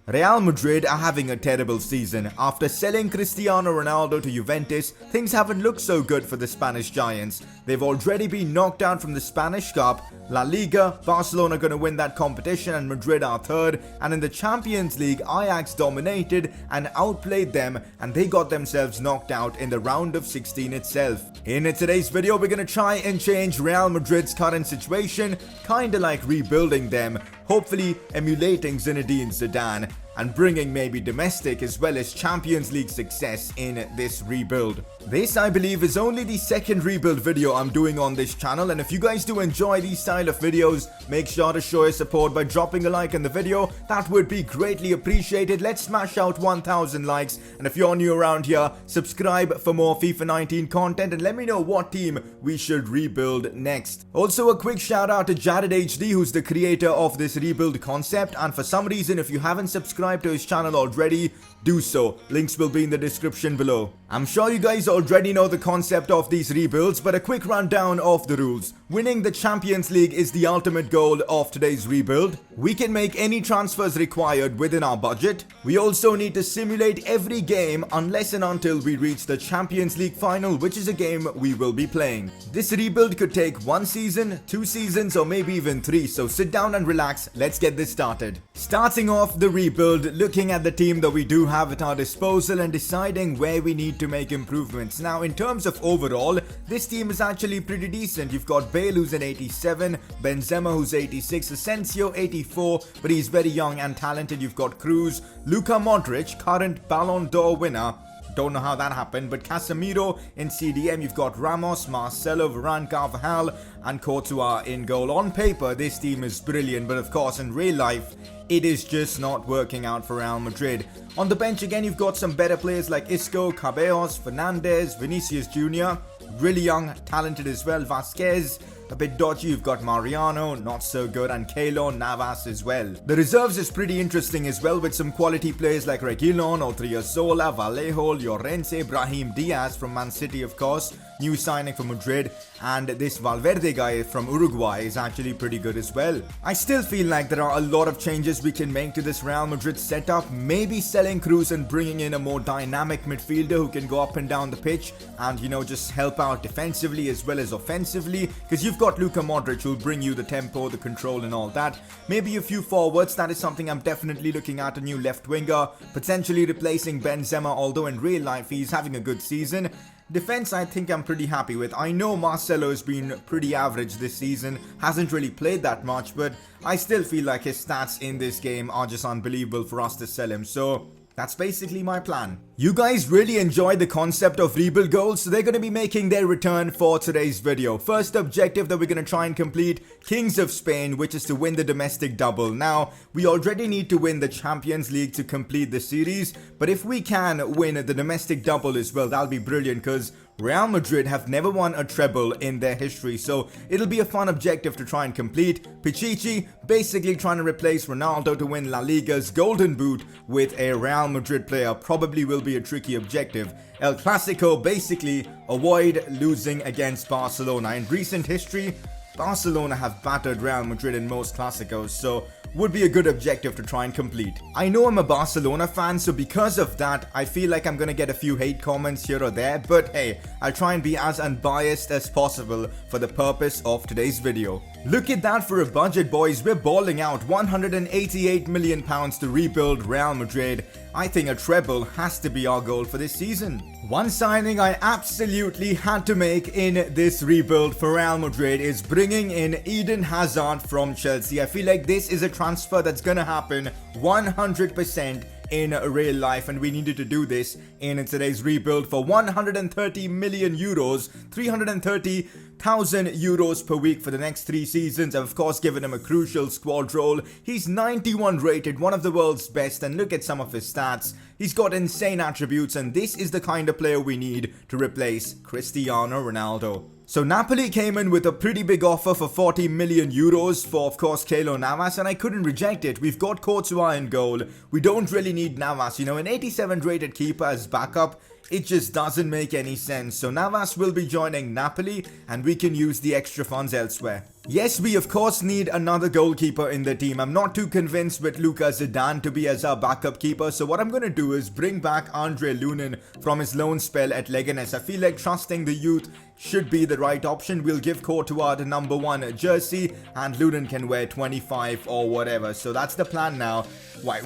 Real Madrid are having a terrible season. After selling Cristiano Ronaldo to Juventus, things haven't looked so good for the Spanish Giants. They've already been knocked out from the Spanish Cup. La Liga, Barcelona going to win that competition and Madrid are third. And in the Champions League, Ajax dominated and outplayed them and they got themselves knocked out in the round of 16 itself. In today's video, we're going to try and change Real Madrid's current situation, kinda like rebuilding them, hopefully emulating Zinedine Zidane and bringing maybe domestic as well as Champions League success in this rebuild. This, I believe, is only the second rebuild video I'm doing on this channel, and if you guys do enjoy these style of videos, make sure to show your support by dropping a like in the video. That would be greatly appreciated. Let's smash out 1,000 likes, and if you're new around here, subscribe for more FIFA 19 content and let me know what team we should rebuild next. Also, a quick shout out to Jared HD, who's the creator of this rebuild concept, and for some reason, if you haven't subscribed to his channel already, do so. Links will be in the description below. I'm sure you guys already know the concept of these rebuilds, but a quick rundown of the rules. Winning the Champions League is the ultimate goal of today's rebuild. We can make any transfers required within our budget. We also need to simulate every game unless and until we reach the Champions League final, which is a game we will be playing. This rebuild could take 1 season, 2 seasons, or maybe even 3, so sit down and relax. Let's get this started. Starting off the rebuild, looking at the team that we do have at our disposal and deciding where we need to make improvements. Now, in terms of overall, this team is actually pretty decent. You've got Bale, who's an 87, Benzema, who's 86, Asensio 84, but he's very young and talented. You've got Cruz, Luka Modric, current Ballon d'Or winner. Don't know how that happened, but Casemiro in CDM. You've got Ramos, Marcelo, Varane, Carvajal, and Courtois in goal. On paper, this team is brilliant, but of course, in real life, it is just not working out for Real Madrid. On the bench again, you've got some better players like Isco, Cabellos, Fernandez, Vinicius Jr., really young, talented as well, Vasquez, a bit dodgy. You've got Mariano, not so good, and Keylor Navas as well. The reserves is pretty interesting as well, with some quality players like Reguilon, Odriozola, Vallejo, Llorente, Brahim Diaz from Man City, of course, new signing for Madrid, and this Valverde guy from Uruguay is actually pretty good as well. I still feel like there are a lot of changes we can make to this Real Madrid setup, maybe selling Cruz and bringing in a more dynamic midfielder who can go up and down the pitch and, you know, just help out defensively as well as offensively, because you've got Luka Modric who'll bring you the tempo, the control and all that. Maybe a few forwards, that is something I'm definitely looking at. A new left winger, potentially replacing Benzema, although in real life he's having a good season. Defense, I think I'm pretty happy with. I know Marcelo has been pretty average this season, hasn't really played that much, but I still feel like his stats in this game are just unbelievable for us to sell him, so that's basically my plan. You guys really enjoyed the concept of rebuild goals, so they're going to be making their return for today's video. First objective that we're going to try and complete, Kings of Spain, which is to win the domestic double. Now, we already need to win the Champions League to complete the series, but if we can win the domestic double as well, that'll be brilliant, because Real Madrid have never won a treble in their history, so it'll be a fun objective to try and complete. Pichichi basically trying to replace Ronaldo to win La Liga's Golden Boot with a Real Madrid player, probably will be a tricky objective. El Clasico, basically avoid losing against Barcelona. In recent history, Barcelona have battered Real Madrid in most Clásicos, so would be a good objective to try and complete. I know I'm a Barcelona fan, so because of that, I feel like I'm gonna get a few hate comments here or there, but hey, I'll try and be as unbiased as possible for the purpose of today's video. Look at that for a budget, boys. We're balling out £188 million to rebuild Real Madrid. I think a treble has to be our goal for this season. One signing I absolutely had to make in this rebuild for Real Madrid is bringing in Eden Hazard from Chelsea. I feel like this is a transfer that's gonna happen 100% in real life, and we needed to do this in today's rebuild for 130 million euros, 330,000 euros per week for the next 3 seasons. I've of course given him a crucial squad role. He's 91 rated, one of the world's best, and look at some of his stats. He's got insane attributes, and this is the kind of player we need to replace Cristiano Ronaldo. So Napoli came in with a pretty big offer for 40 million euros for, of course, Keylor Navas, and I couldn't reject it. We've got Courtois in goal. We don't really need Navas. You know, an 87 rated keeper as backup, it just doesn't make any sense. So Navas will be joining Napoli, and we can use the extra funds elsewhere. Yes, we of course need another goalkeeper in the team. I'm not too convinced with Lucas Zidane to be as our backup keeper. So what I'm going to do is bring back Andre Lunin from his loan spell at Leganes. I feel like trusting the youth should be the right option. We'll give Courtois the number 1 jersey and Lunin can wear 25 or whatever. So that's the plan now. Wait.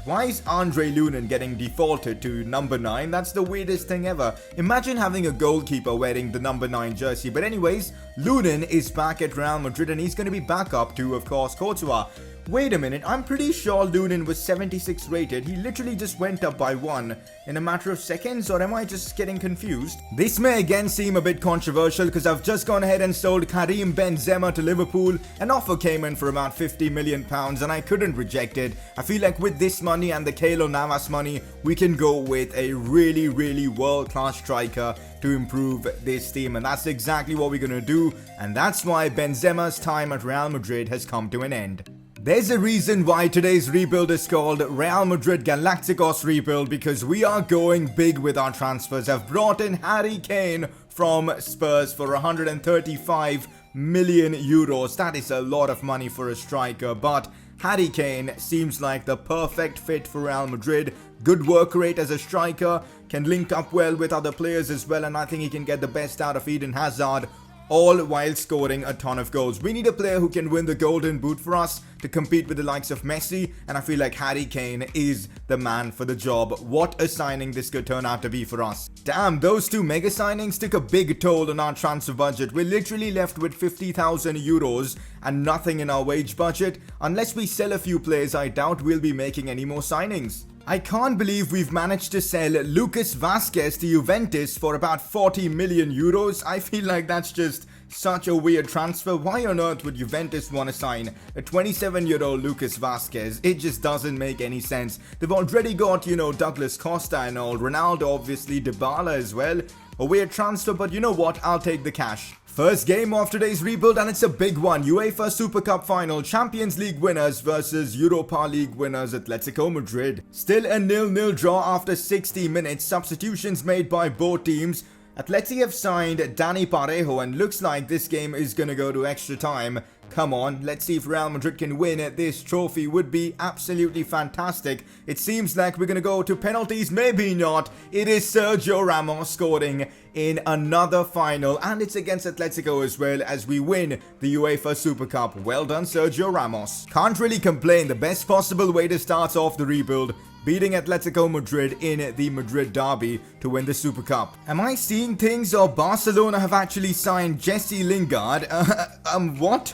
Why is Andre Lunin getting defaulted to number 9? That's the weirdest thing ever. Imagine having a goalkeeper wearing the number 9 jersey. But anyways, Lunin is back at Real Madrid and he's going to be back up to, of course, Courtois. Wait a minute, I'm pretty sure Lunin was 76 rated. He literally just went up by 1 in a matter of seconds, or am I just getting confused? This may again seem a bit controversial because I've just gone ahead and sold Karim Benzema to Liverpool. An offer came in for about £50 million and I couldn't reject it. I feel like with this money and the Keylor Navas money, we can go with a really world-class striker to improve this team, and that's exactly what we're gonna do, and that's why Benzema's time at Real Madrid has come to an end. There's a reason why today's rebuild is called Real Madrid Galacticos rebuild, because we are going big with our transfers. I've brought in Harry Kane from Spurs for 135 million euros. That is a lot of money for a striker, but Harry Kane seems like the perfect fit for Real Madrid. Good work rate as a striker, can link up well with other players as well, and I think he can get the best out of Eden Hazard, all while scoring a ton of goals. We need a player who can win the Golden Boot for us to compete with the likes of Messi, and I feel like Harry Kane is the man for the job. What a signing this could turn out to be for us. Damn, those 2 mega signings took a big toll on our transfer budget. We're literally left with 50,000 euros and nothing in our wage budget. Unless we sell a few players, I doubt we'll be making any more signings. I can't believe we've managed to sell Lucas Vazquez to Juventus for about 40 million euros. I feel like that's just such a weird transfer. Why on earth would Juventus want to sign a 27-year-old Lucas Vazquez? It just doesn't make any sense. They've already got, Douglas Costa and all. Ronaldo, obviously, Dybala as well. A weird transfer, but you know what? I'll take the cash. First game of today's rebuild, and it's a big one. UEFA Super Cup final, Champions League winners versus Europa League winners Atletico Madrid. Still a 0-0 draw after 60 minutes. Substitutions made by both teams. Atleti have signed Dani Parejo, and looks like this game is gonna go to extra time. Come on, let's see if Real Madrid can win this trophy. Would be absolutely fantastic. It seems like we're gonna go to penalties, maybe not. It is Sergio Ramos scoring in another final, and it's against Atletico as well, as we win the UEFA Super Cup. Well done, Sergio Ramos. Can't really complain. The best possible way to start off the rebuild, beating Atletico Madrid in the Madrid derby to win the Super Cup. Am I seeing things, or Barcelona have actually signed Jesse Lingard? What?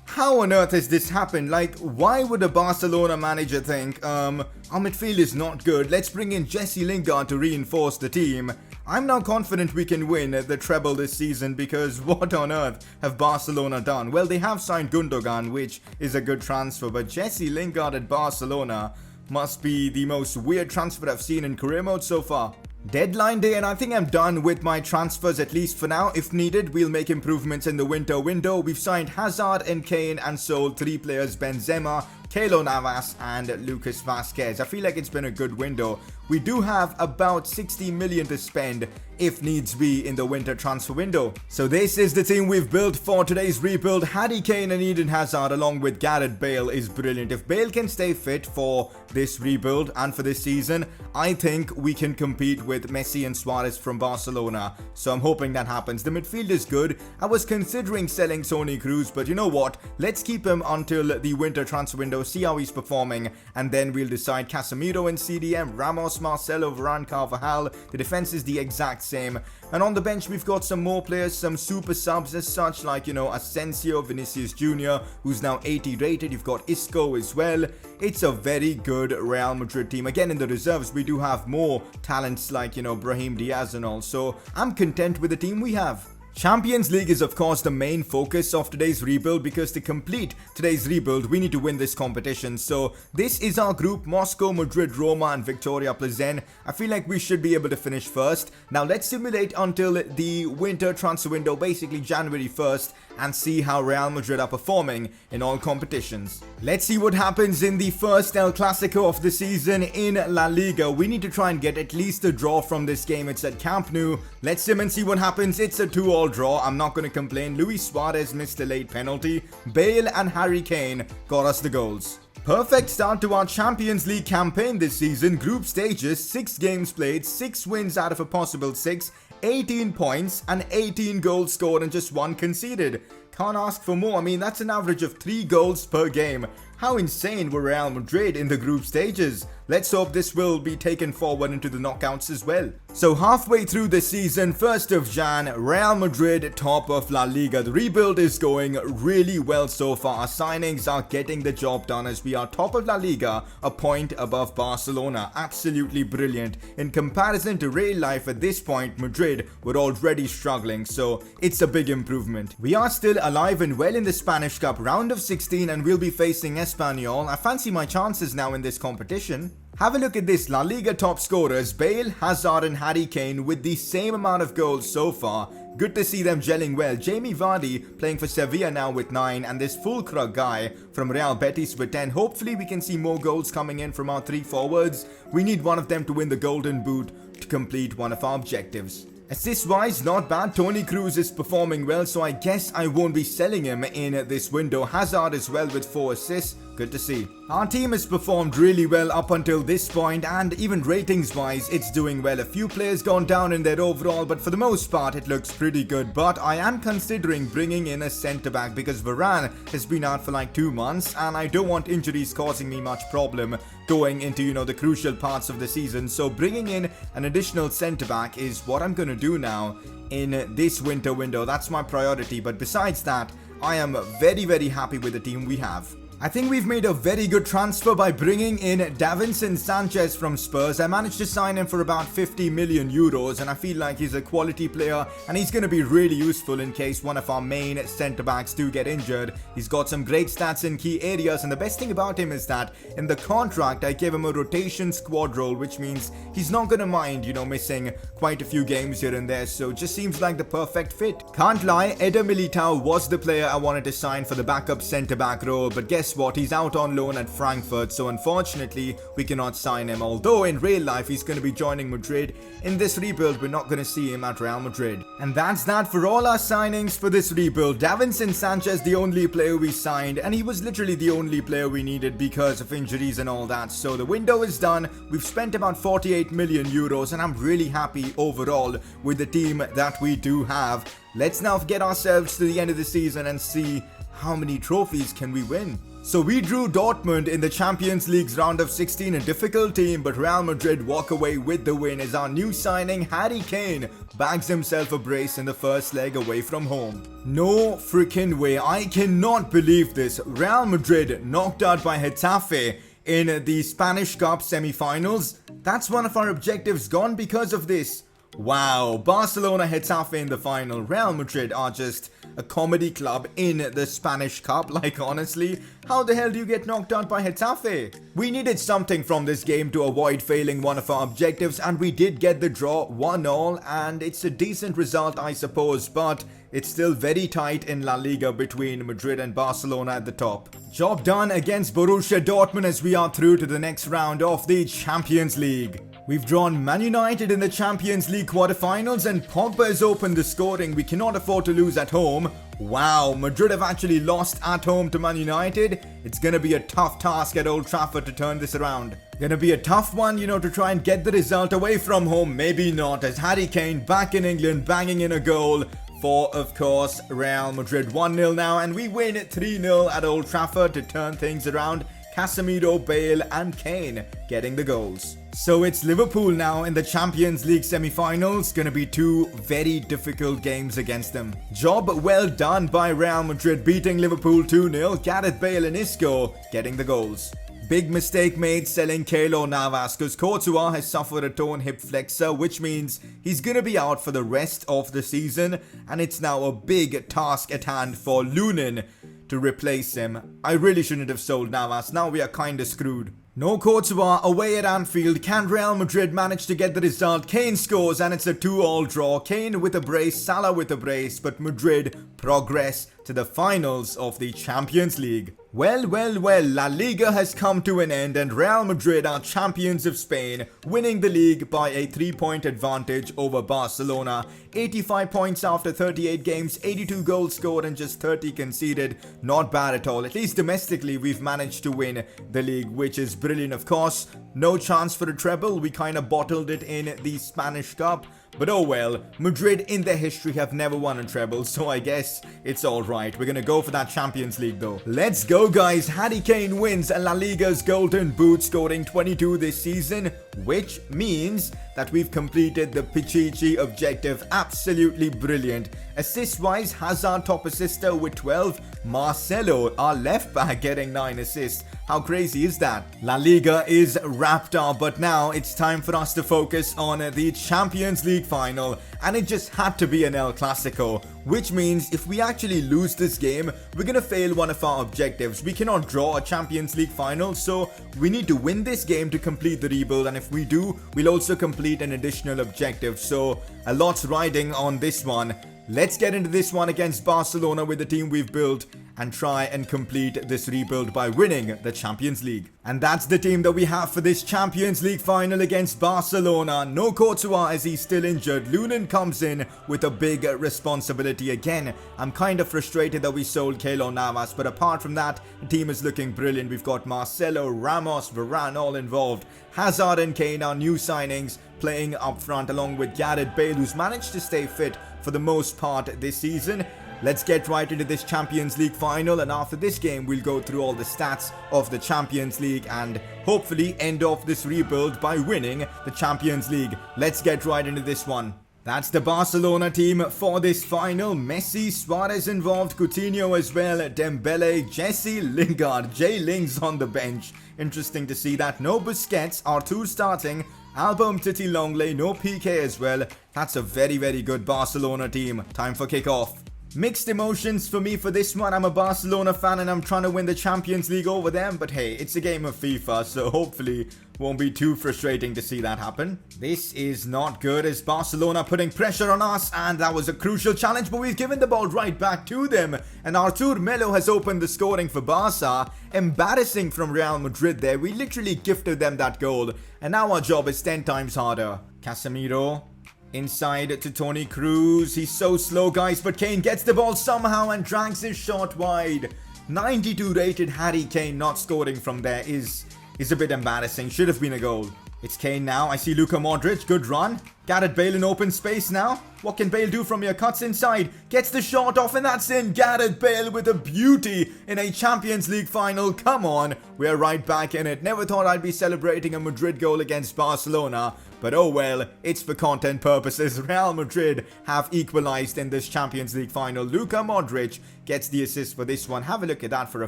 How on earth has this happened? Like, why would a Barcelona manager think, our midfield is not good, let's bring in Jesse Lingard to reinforce the team? I'm now confident we can win the treble this season, because what on earth have Barcelona done? Well, they have signed Gundogan, which is a good transfer, but Jesse Lingard at Barcelona must be the most weird transfer I've seen in career mode so far. Deadline day, and I think I'm done with my transfers, at least for now. If needed, we'll make improvements in the winter window. We've signed Hazard and Kane and sold 3 players: Benzema, Keylor Navas and Lucas Vazquez. I feel like it's been a good window. We do have about 60 million to spend if needs be in the winter transfer window. So this is the team we've built for today's rebuild. Harry Kane and Eden Hazard along with Gareth Bale is brilliant. If Bale can stay fit for this rebuild and for this season, I think we can compete with Messi and Suarez from Barcelona. So I'm hoping that happens. The midfield is good. I was considering selling Toni Kroos, but you know what? Let's keep him until the winter transfer window, see how he's performing, and then we'll decide. Casemiro and CDM, Ramos, Marcelo, Varane, Carvajal. The defense is the exact same. And on the bench, we've got some more players, some super subs as such, like, Asensio, Vinicius Jr., who's now 80 rated. You've got Isco as well. It's a very good Real Madrid team. Again, in the reserves, we do have more talents like, Brahim Diaz and all. So I'm content with the team we have. Champions League is of course the main focus of today's rebuild, because to complete today's rebuild we need to win this competition. So this is our group: Moscow, Madrid, Roma and Victoria Plzen. I feel like we should be able to finish first. Now let's simulate until the winter transfer window, basically January 1st, and see how Real Madrid are performing in all competitions. Let's see what happens in the first El Clasico of the season in La Liga. We need to try and get at least a draw from this game. It's at Camp Nou. Let's sim and see what happens. It's a 2-all draw. I'm not going to complain. Luis Suarez missed a late penalty. Bale and Harry Kane got us the goals. Perfect start to our Champions League campaign this season. Group stages, 6 games played, 6 wins out of a possible 6, 18 points and 18 goals scored and just 1 conceded. Can't ask for more. I mean, that's an average of 3 goals per game. How insane were Real Madrid in the group stages? Let's hope this will be taken forward into the knockouts as well. So halfway through the season, 1st of Jan, Real Madrid top of La Liga. The rebuild is going really well so far. Our signings are getting the job done as we are top of La Liga, a point above Barcelona. Absolutely brilliant. In comparison to real life at this point, Madrid were already struggling, so it's a big improvement. We are still alive and well in the Spanish Cup round of 16 and we'll be facing Espanyol. I fancy my chances now in this competition. Have a look at this. La Liga top scorers Bale, Hazard and Harry Kane with the same amount of goals so far. Good to see them gelling well. Jamie Vardy playing for Sevilla now with 9 and this Fulcrum guy from Real Betis with 10. Hopefully we can see more goals coming in from our 3 forwards. We need one of them to win the Golden Boot to complete one of our objectives. Assist wise, not bad. Toni Kroos is performing well, so I guess I won't be selling him in this window. Hazard as well with 4 assists. Good to see. Our team has performed really well up until this point, and even ratings wise it's doing well. A few players gone down in their overall, but for the most part it looks pretty good. But I am considering bringing in a centre back because Varane has been out for like 2 months and I don't want injuries causing me much problem going into the crucial parts of the season. So bringing in an additional centre back is what I'm going to do now in this winter window. That's my priority, but besides that I am very happy with the team we have. I think we've made a very good transfer by bringing in Davinson Sanchez from Spurs. I managed to sign him for about 50 million euros and I feel like he's a quality player and he's going to be really useful in case one of our main centre-backs do get injured. He's got some great stats in key areas and the best thing about him is that in the contract I gave him a rotation squad role, which means he's not going to mind, missing quite a few games here and there, so just seems like the perfect fit. Can't lie, Eder Militao was the player I wanted to sign for the backup centre-back role, but guess what, he's out on loan at Frankfurt, so unfortunately we cannot sign him. Although in real life he's going to be joining Madrid. In this rebuild we're not going to see him at Real Madrid. And that's that for all our signings for this rebuild. Davinson Sanchez the only player we signed, and he was literally the only player we needed because of injuries and all that. So the window is done. We've spent about 48 million euros and I'm really happy overall with the team that we do have. Let's now get ourselves to the end of the season and see how many trophies can we win. So we drew Dortmund in the Champions League's round of 16, a difficult team, but Real Madrid walk away with the win as our new signing Harry Kane bags himself a brace in the first leg away from home. No freaking way, I cannot believe this. Real Madrid knocked out by Getafe in the Spanish Cup semi-finals. That's one of our objectives gone because of this. Wow, Barcelona Getafe in the final. Real Madrid are just a comedy club in the Spanish Cup. Like honestly, how the hell do you get knocked out by Getafe? We needed something from this game to avoid failing one of our objectives, and we did get the draw 1-1, and it's a decent result I suppose, but it's still very tight in La Liga between Madrid and Barcelona at the top. Job done against Borussia Dortmund as we are through to the next round of the Champions League. We've drawn Man United in the Champions League quarterfinals and Pogba has opened the scoring. We cannot afford to lose at home. Wow, Madrid have actually lost at home to Man United. It's gonna be a tough task at Old Trafford to turn this around. Gonna be a tough one, to try and get the result away from home. Maybe not, as Harry Kane back in England banging in a goal for, of course, Real Madrid. 1-0 now and we win 3-0 at Old Trafford to turn things around. Casemiro, Bale and Kane getting the goals. So it's Liverpool now in the Champions League semi-finals. Gonna be 2 very difficult games against them. Job well done by Real Madrid beating Liverpool 2-0. Gareth Bale and Isco getting the goals. Big mistake made selling Keylor Navas because Courtois has suffered a torn hip flexor, which means he's going to be out for the rest of the season, and it's now a big task at hand for Lunin to replace him. I really shouldn't have sold Navas. Now we are kinda screwed. No Courtois away at Anfield. Can Real Madrid manage to get the result? Kane scores and it's a 2-all draw. Kane with a brace, Salah with a brace, but Madrid progress to the finals of the Champions League. Well, La Liga has come to an end and Real Madrid are champions of Spain, winning the league by a 3-point advantage over Barcelona. 85 points after 38 games, 82 goals scored and just 30 conceded. Not bad at all. At least domestically we've managed to win the league, which is brilliant. Of course, no chance for a treble. We kind of bottled it in the Spanish Cup. But oh well, Madrid in their history have never won a treble, so I guess it's alright. We're gonna go for that Champions League though. Let's go guys, Harry Kane wins La Liga's Golden Boot, scoring 22 this season, which means that we've completed the Pichichi objective. Absolutely brilliant. Assist-wise, Hazard top assister with 12. Marcelo, our left back, getting 9 assists. How crazy is that? La Liga is wrapped up, but now it's time for us to focus on the Champions League final, and it just had to be an El Clasico, which means if we actually lose this game, we're gonna fail one of our objectives. We cannot draw a Champions League final, so we need to win this game to complete the rebuild, and if we do, we'll also complete an additional objective. So a lot's riding on this one. Let's get into this one against Barcelona with the team we've built and try and complete this rebuild by winning the Champions League. And that's the team that we have for this Champions League final against Barcelona. No Courtois as he's still injured. Lunin comes in with a big responsibility again. I'm kind of frustrated that we sold Keylor Navas, but apart from that, the team is looking brilliant. We've got Marcelo, Ramos, Varane all involved. Hazard and Kane are new signings, playing up front along with Gareth Bale, who's managed to stay fit for the most part this season. Let's get right into this Champions League final, and after this game we'll go through all the stats of the Champions League and hopefully end off this rebuild by winning the Champions League. Let's get right into this one. That's the Barcelona team for this final. Messi, Suarez involved, Coutinho as well, Dembele, Jesse, Lingard, Jay Ling's on the bench. Interesting to see that. No Busquets, R2 starting, Alba Umtiti Longley, no PK as well. That's a very good Barcelona team. Time for kickoff. Mixed emotions for me for this one. I'm a Barcelona fan and I'm trying to win the Champions League over them. But hey, it's a game of FIFA, so hopefully won't be too frustrating to see that happen. This is not good as Barcelona putting pressure on us, and that was a crucial challenge, but we've given the ball right back to them. And Artur Melo has opened the scoring for Barca. Embarrassing from Real Madrid there. We literally gifted them that goal. And now our job is 10 times harder. Casemiro. Inside to Toni Kroos. He's so slow, guys, but Kane gets the ball somehow and drags his shot wide. 92 rated Harry Kane not scoring from there is a bit embarrassing. Should have been a goal. It's Kane now. I see Luka Modric. Good run. Gareth Bale in open space now. What can Bale do from here? Cuts inside. Gets the shot off and that's in. Gareth Bale with a beauty in a Champions League final. Come on. We're right back in it. Never thought I'd be celebrating a Madrid goal against Barcelona. But oh well, it's for content purposes. Real Madrid have equalized in this Champions League final. Luka Modric gets the assist for this one. Have a look at that for a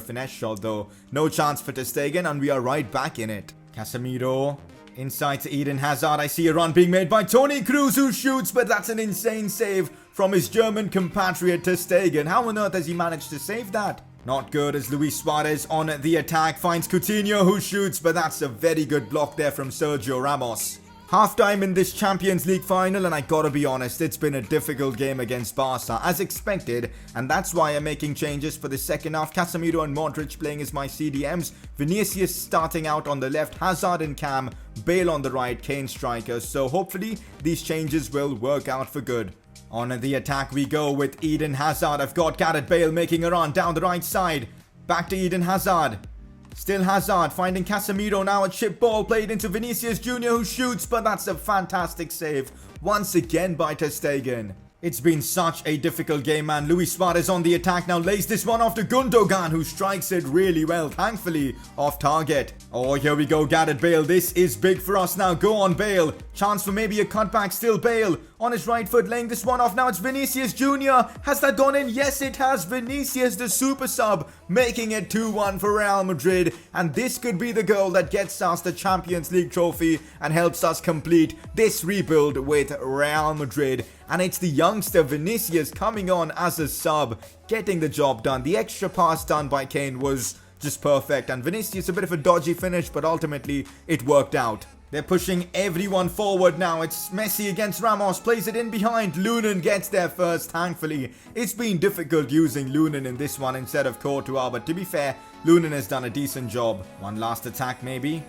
finesse shot though. No chance for ter Stegen and we are right back in it. Casemiro. Inside to Eden Hazard. I see a run being made by Toni Kroos who shoots, but that's an insane save from his German compatriot ter Stegen. How on earth has he managed to save that? Not good as Luis Suarez on the attack finds Coutinho who shoots, but that's a very good block there from Sergio Ramos. Half-time in this Champions League final, and I gotta be honest, it's been a difficult game against Barca, as expected, and that's why I'm making changes for the second half. Casemiro and Modric playing as my CDMs, Vinicius starting out on the left, Hazard and Cam, Bale on the right, Kane strikers, so hopefully these changes will work out for good. On the attack we go with Eden Hazard. I've got Gareth Bale making a run down the right side, back to Eden Hazard. Still Hazard finding Casemiro now. A chip ball played into Vinicius Jr. who shoots, but that's a fantastic save once again by ter Stegen. It's been such a difficult game, man. Luis Suarez on the attack now, lays this one off to Gundogan, who strikes it really well, thankfully off target. Oh, here we go, Gareth Bale. This is big for us now. Go on, Bale. Chance for maybe a cutback. Still Bale on his right foot, laying this one off. Now it's Vinicius Jr. Has that gone in? Yes, it has. Vinicius, the super sub, making it 2-1 for Real Madrid. And this could be the goal that gets us the Champions League trophy and helps us complete this rebuild with Real Madrid. and it's the youngster Vinicius coming on as a sub, getting the job done. The extra pass done by Kane was just perfect, and Vinicius a bit of a dodgy finish, but ultimately it worked out. They're pushing everyone forward now. It's Messi against Ramos, plays it in behind. Lunin gets there first, thankfully. It's been difficult using Lunin in this one instead of Courtois, but to be fair, Lunin has done a decent job. One last attack maybe.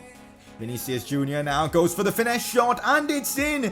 Vinicius Jr. now goes for the finesse shot, and it's in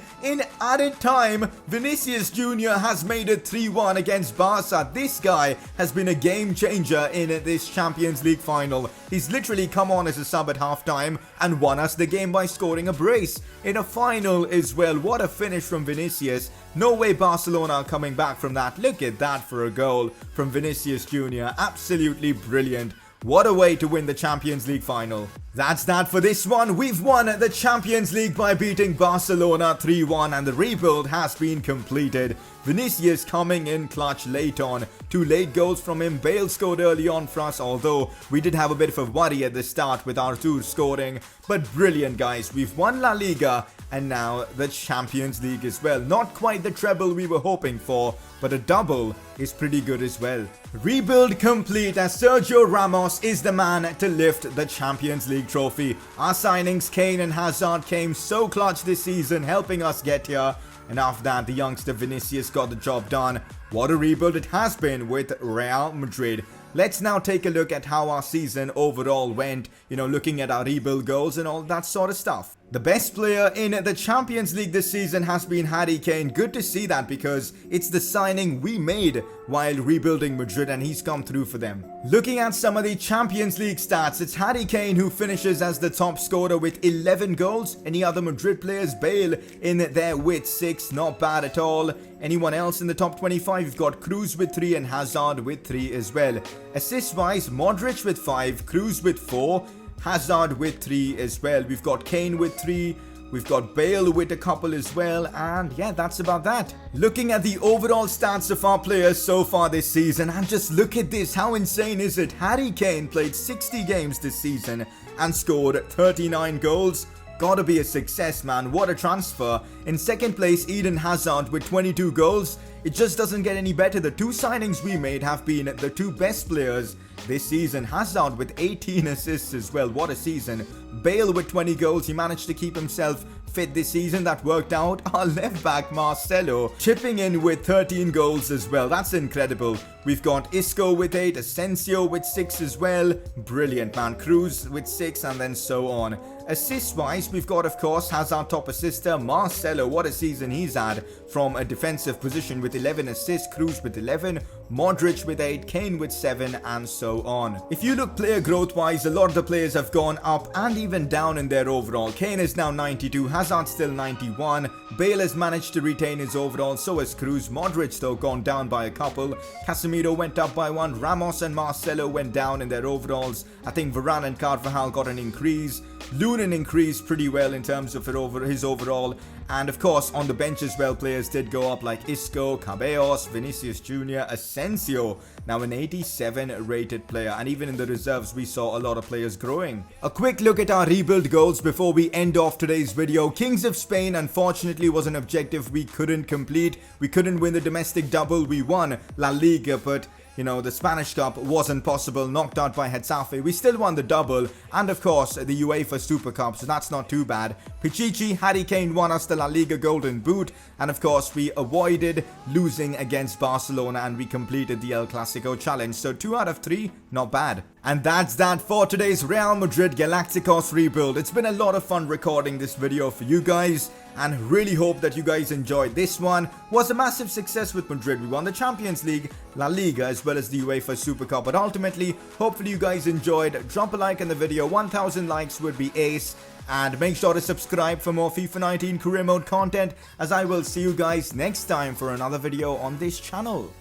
added time. Vinicius Jr. has made it 3-1 against Barca. This guy has been a game changer in this Champions League final. He's literally come on as a sub at halftime and won us the game by scoring a brace in a final as well. What a finish from Vinicius. No way Barcelona are coming back from that. Look at that for a goal from Vinicius Jr. Absolutely brilliant. What a way to win the Champions League final. That's that for this one. We've won the Champions League by beating Barcelona 3-1, and the rebuild has been completed. Vinicius coming in clutch late on. 2 late goals from him. Bale scored early on for us, although we did have a bit of a worry at the start with Artur scoring. But brilliant, guys. We've won La Liga and now the Champions League as well. Not quite the treble we were hoping for, but a double is pretty good as well. Rebuild complete, as Sergio Ramos is the man to lift the Champions League trophy. Our signings, Kane and Hazard, came so clutch this season, helping us get here. And after that, the youngster Vinicius got the job done. What a rebuild it has been with Real Madrid. Let's now take a look at how our season overall went, looking at our rebuild goals and all that sort of stuff. The best player in the Champions League this season has been Harry Kane. Good to see that, because it's the signing we made while rebuilding Madrid, and he's come through for them. Looking at some of the Champions League stats, it's Harry Kane who finishes as the top scorer with 11 goals. Any other Madrid players? Bale in there with 6, not bad at all. Anyone else in the top 25? You've got Cruz with 3 and Hazard with 3 as well. Assist-wise, Modric with 5, Cruz with 4, Hazard with 3 as well. We've got Kane with 3. We've got Bale with a couple as well, and yeah, that's about that. Looking at the overall stats of our players so far this season, and just look at this, how insane is it? Harry Kane played 60 games this season and scored 39 goals. Gotta be a success, man. What a transfer. In second place, Eden Hazard with 22 goals. It just doesn't get any better. The 2 signings we made have been the 2 best players this season. Hazard with 18 assists as well. What a season. Bale with 20 goals. He managed to keep himself fit this season. That worked out. Our left back Marcelo chipping in with 13 goals as well. That's incredible. We've got Isco with 8, Asensio with 6 as well. Brilliant, man. Cruz with 6, and then so on. Assist-wise, we've got, of course, Hazard top assister, Marcelo. What a season he's had from a defensive position with 11 assists, Cruz with 11, Modric with 8, Kane with 7, and so on. If you look player growth-wise, a lot of the players have gone up and even down in their overall. Kane is now 92, Hazard still 91, Bale has managed to retain his overall, so has Cruz. Modric, though, gone down by a couple. Casemiro went up by 1, Ramos and Marcelo went down in their overalls. I think Varane and Carvajal got an increase. Lunin increased pretty well in terms of his overall, and of course on the bench as well, players did go up like Isco, Cabellos, Vinicius Jr., Asensio, now an 87 rated player, and even in the reserves we saw a lot of players growing. A quick look at our rebuild goals before we end off today's video. Kings of Spain unfortunately was an objective we couldn't complete. We couldn't win the domestic double. We won La Liga, but the Spanish Cup wasn't possible, knocked out by Getafe. We still won the double, and of course the UEFA Super Cup, so that's not too bad. Pichichi, Harry Kane won us the La Liga Golden Boot, and of course we avoided losing against Barcelona and we completed the El Clasico challenge, so 2 out of 3, not bad. And that's that for today's Real Madrid Galacticos rebuild. It's been a lot of fun recording this video for you guys, and really hope that you guys enjoyed. This one was a massive success with Madrid. We won the Champions League, La Liga, as well as the UEFA Super Cup. But ultimately, hopefully you guys enjoyed. Drop a like in the video. 1,000 likes would be ace. And make sure to subscribe for more FIFA 19 career mode content, as I will see you guys next time for another video on this channel.